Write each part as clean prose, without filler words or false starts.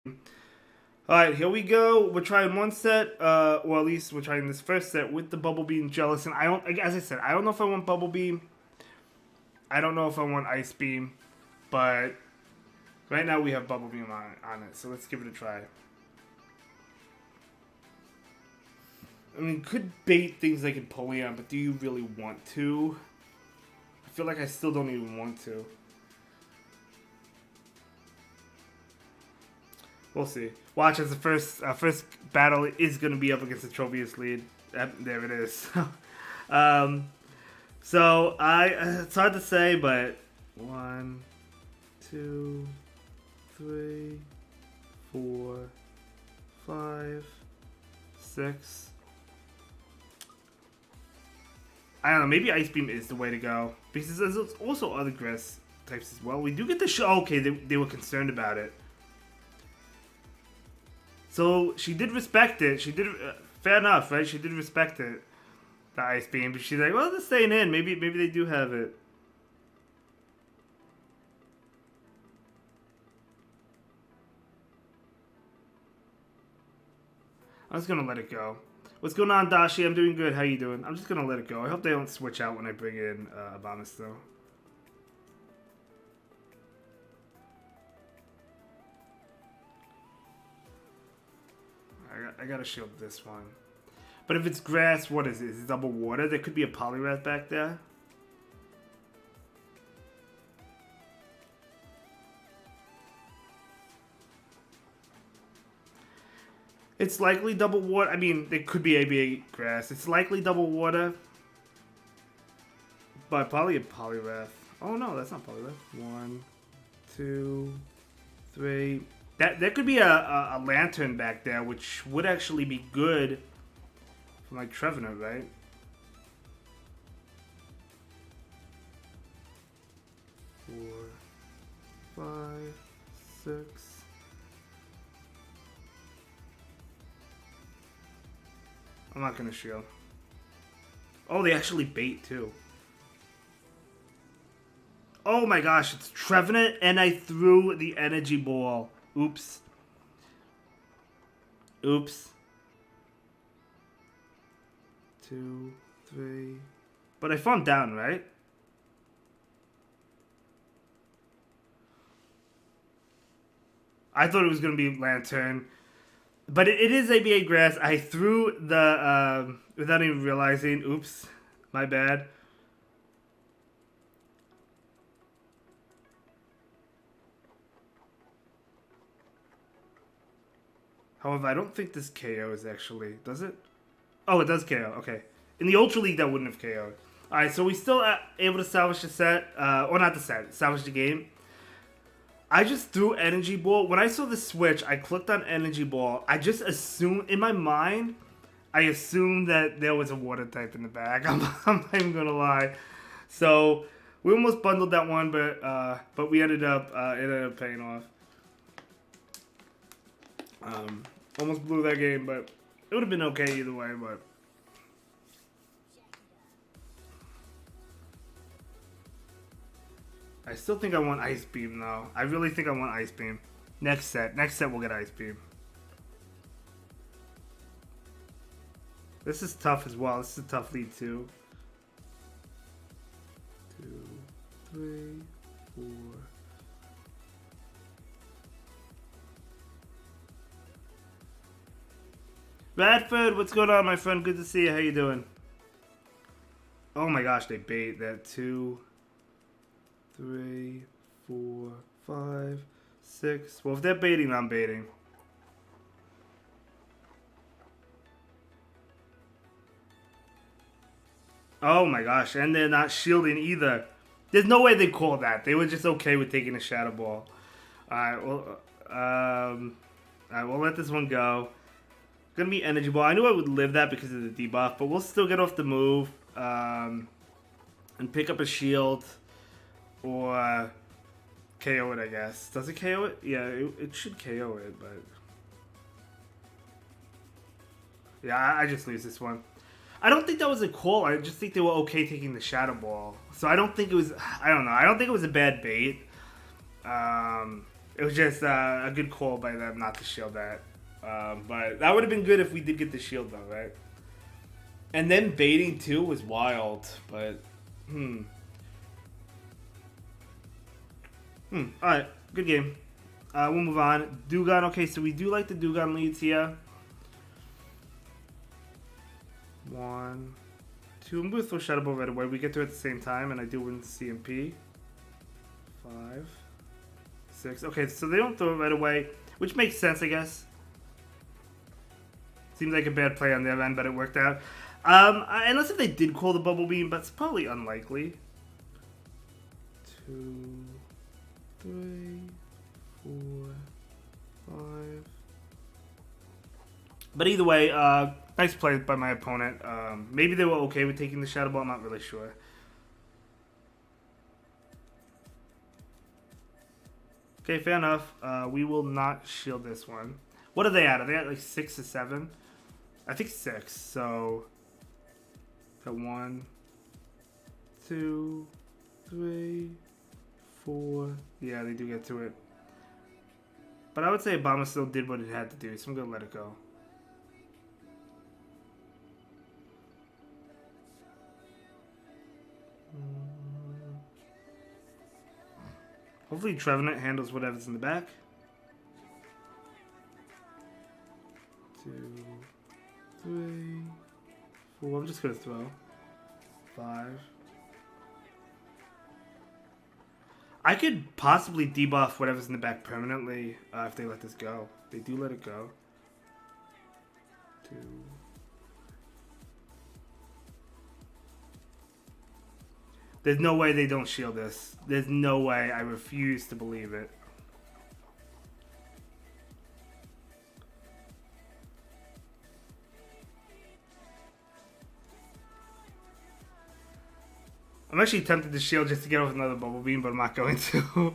Alright, here we go. We're trying one set, or at least we're trying this first set with the Bubble Beam Jellicent. I don't, as I said, I don't know if I want Bubble Beam. I don't know if I want Ice Beam, but right now we have Bubble Beam on it, so let's give it a try. I mean, could bait things like Empoleon, but do you really want to? I feel like I still don't even want to. We'll see. Watch as the first battle is going to be up against the Tropius lead. There it is. So it's hard to say, but 1, 2, 3, 4, 5, 6. I don't know. Maybe Ice Beam is the way to go because there's also other grass types as well. We do get the show. Okay, they were concerned about it. So she did respect it. She did fair enough, right? She did respect it, the Ice Beam. But she's like, well, they're staying in. Maybe they do have it. I'm just gonna let it go. What's going on, Dashi? I'm doing good. How you doing? I'm just gonna let it go. I hope they don't switch out when I bring in Abomus, though. I gotta shield this one. But if it's grass, what is it? Is it double water? There could be a Poliwrath back there. It's likely double water. I mean, it could be ABA grass. It's likely double water. But probably a Poliwrath. Oh no, that's not Poliwrath. 1, 2, 3. That could be a lantern back there, which would actually be good for like Trevenant, right? Four, 5, 6. I'm not gonna shield. Oh, they actually bait too. Oh my gosh, it's Trevenant, and I threw the energy ball. Oops. Oops. 2, 3. But I farmed down, right? I thought it was going to be Lantern. But it is ABA grass. I threw the, without even realizing. Oops. My bad. However, I don't think this KOs actually. Does it? Oh, it does KO. Okay. In the Ultra League, that wouldn't have KO'd. Alright, so we still able to salvage the set. Or not the set. Salvage the game. I just threw Energy Ball. When I saw the switch, I clicked on Energy Ball. I just assumed, in my mind, I assumed that there was a water type in the bag. I'm not even gonna lie. So we almost bundled that one, but we ended up it ended up paying off. Almost blew that game, but it would have been okay either way. But I still think I want Ice Beam though. I really think I want Ice Beam. Next set we'll get Ice Beam. This is tough as well. This is a tough lead too. 2, 3, 4. Radford, what's going on, my friend? Good to see you. How you doing? Oh my gosh, they bait that. 2, 3, 4, 5, 6. Well, if they're baiting, I'm baiting. Oh my gosh, and they're not shielding either. There's no way they called that. They were just okay with taking a Shadow Ball. Alright, well, alright, we'll let this one go. Gonna be Energy Ball. I knew I would live that because of the debuff, but we'll still get off the move. And pick up a shield. Or KO it, I guess. Does it KO it? Yeah, it should KO it, but... Yeah, I just lose this one. I don't think that was a call. I just think they were okay taking the Shadow Ball. So I don't think it was... I don't know. I don't think it was a bad bait. It was just a good call by them not to shield that. But that would have been good if we did get the shield though, right? And then baiting too was wild, but Alright, good game. We'll move on. Dugan, okay, so we do like the Dugan leads here. 1, 2. I'm going to throw Shadow Ball right away. We get to it at the same time, and I do win CMP. 5, 6. Okay, so they don't throw it right away, which makes sense, I guess. Seems like a bad play on their end, but it worked out. Unless if they did call the Bubble Beam, but it's probably unlikely. 2, 3, 4, 5. But either way, nice play by my opponent. Maybe they were okay with taking the Shadow Ball, I'm not really sure. Okay, fair enough. We will not shield this one. What are they at? Are they at like 6 or 7? I think 6, so... Got 1, 2, 3, 4. Yeah, they do get to it. But I would say Obama still did what it had to do, so I'm going to let it go. Hopefully Trevenant handles whatever's in the back. 2, 3, 4. I'm just going to throw. 5. I could possibly debuff whatever's in the back permanently if they let this go. They do let it go. 2. There's no way they don't shield this. There's no way. I refuse to believe it. I'm actually tempted to shield just to get off another Bubble Beam, but I'm not going to.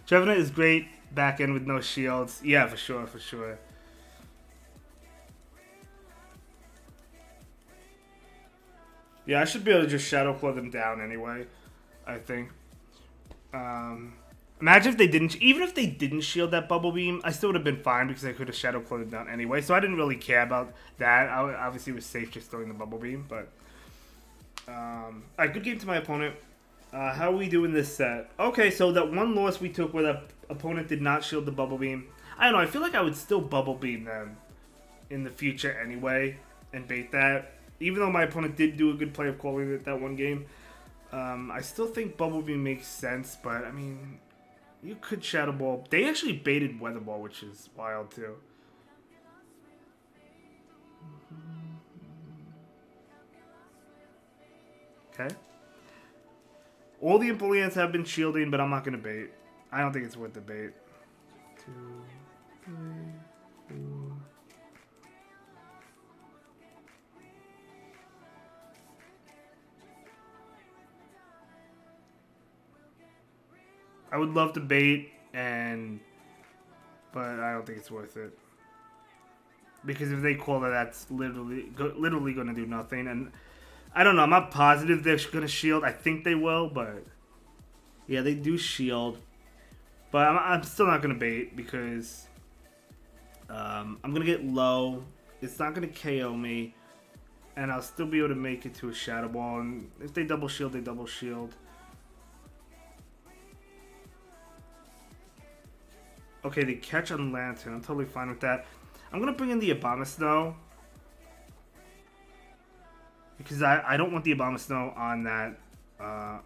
Trevenant is great back end with no shields. Yeah, for sure, for sure. Yeah, I should be able to just Shadow Claw them down anyway, I think. Imagine if they didn't, even if they didn't shield that Bubble Beam, I still would have been fine because I could have Shadow Clawed them down anyway. So I didn't really care about that. I obviously was safe just throwing the Bubble Beam, but... Alright, good game to my opponent. How are we doing this set? Okay, so that one loss we took where the opponent did not shield the Bubble Beam. I don't know, I feel like I would still Bubble Beam them in the future anyway and bait that. Even though my opponent did do a good play of calling it that one game, I still think Bubble Beam makes sense, but I mean, you could Shadow Ball. They actually baited Weather Ball, which is wild too. Okay. All the Emollients have been shielding, but I'm not going to bait. I don't think it's worth the bait. 2, 3, 4. I would love to bait, but I don't think it's worth it. Because if they call it, that's literally going to do nothing. And I don't know. I'm not positive they're going to shield. I think they will, but yeah, they do shield. But I'm still not going to bait because I'm going to get low. It's not going to KO me, and I'll still be able to make it to a Shadow Ball. And if they double shield, they double shield. Okay, they catch on Lantern. I'm totally fine with that. I'm going to bring in the Abomasnow. Because I don't want the Abomasnow on that. 1,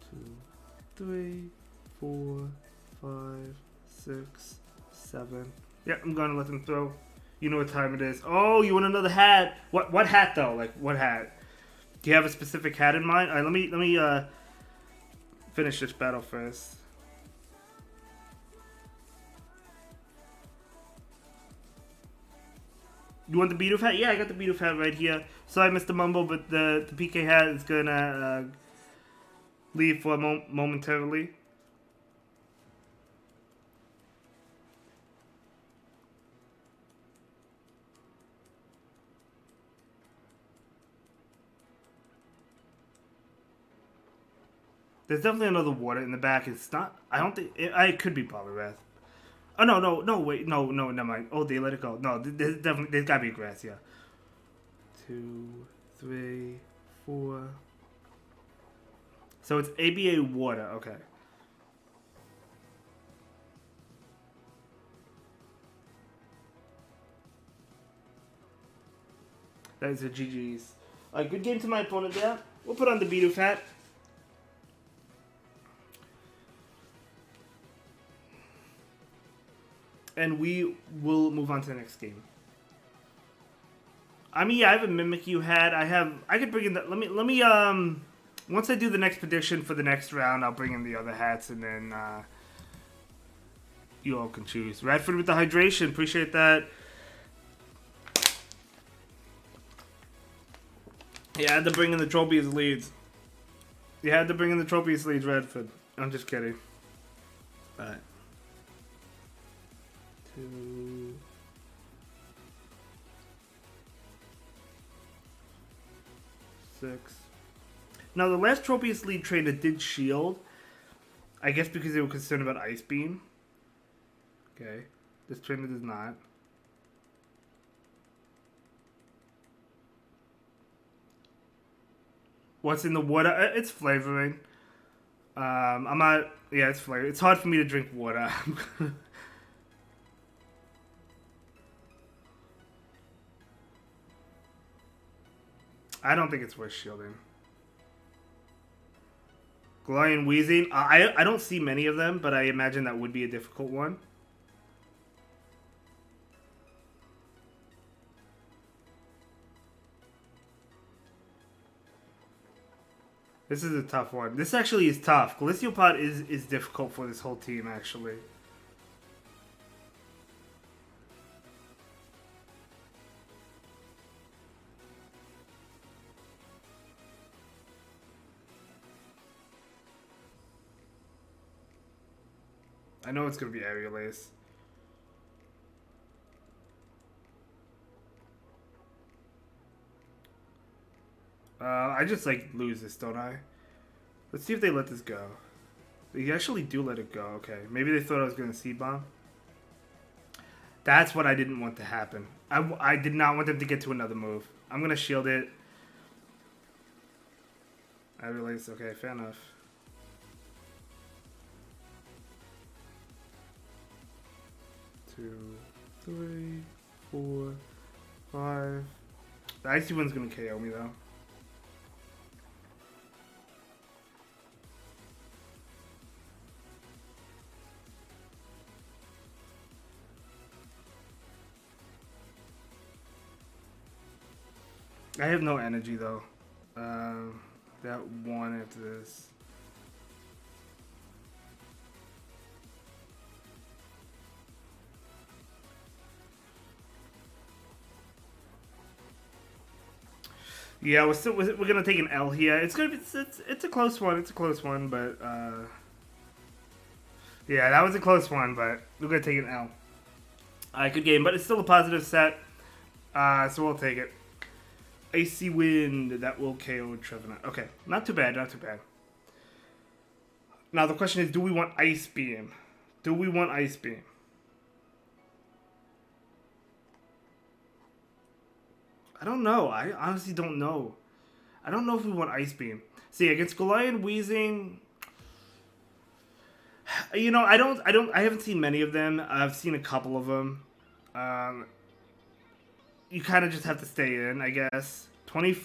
2, 3, 4, 5, 6, 7. Yeah, I'm going to let them throw. You know what time it is. Oh, you want another hat? What hat, though? Like, what hat? Do you have a specific hat in mind? All right, let me finish this battle first. You want the Beedoof hat? Yeah, I got the Beedoof hat right here. Sorry, Mr. Mumble, but the PK hat is gonna leave for momentarily. There's definitely another water in the back. It's not. I don't think. It could be Poliwrath. Oh no! Wait, no, never mind. Oh, they let it go. No, there's gotta be grass. Yeah. 2, 3, 4. So it's ABA water. Okay. That is a GG's. Good game to my opponent there. We'll put on the Bidoof hat. And we will move on to the next game. I mean, yeah, I have a Mimikyu hat. I could bring in that. Let me, once I do the next prediction for the next round, I'll bring in the other hats, and then, you all can choose. Radford with the hydration. Appreciate that. Yeah, I had to bring in the Tropius leads. You had to bring in the Tropius leads, Radford. I'm just kidding. Alright. 2... 6. Now, the last Tropius lead trainer did shield. I guess because they were concerned about Ice Beam. Okay. This trainer does not. What's in the water? It's flavoring. I'm not... Yeah, it's flavoring. It's hard for me to drink water. I don't think it's worth shielding. Galarian Wheezing. I don't see many of them, but I imagine that would be a difficult one. This is a tough one. This actually is tough. Galiciopod is difficult for this whole team, actually. I know it's going to be Aerial Ace. I just, like, lose this, don't I? Let's see if they let this go. They actually do let it go. Okay. Maybe they thought I was going to C-Bomb. That's what I didn't want to happen. I did not want them to get to another move. I'm going to shield it. I realize, okay, fair enough. Two, 3, 4, 5. The Icy one's going to KO me, though. I have no energy though. That one after this. Yeah, we're gonna take an L here. It's gonna be it's a close one. It's a close one, but yeah, that was a close one. But we're gonna take an L. Good game, but it's still a positive set. So we'll take it. Icy Wind, that will KO Trevenant. Okay, not too bad, not too bad. Now the question is, do we want Ice Beam? Do we want Ice Beam? I don't know. I honestly don't know. I don't know if we want Ice Beam. See, against Galarian Wheezing, you know, I haven't seen many of them. I've seen a couple of them. You kind of just have to stay in, I guess. 24.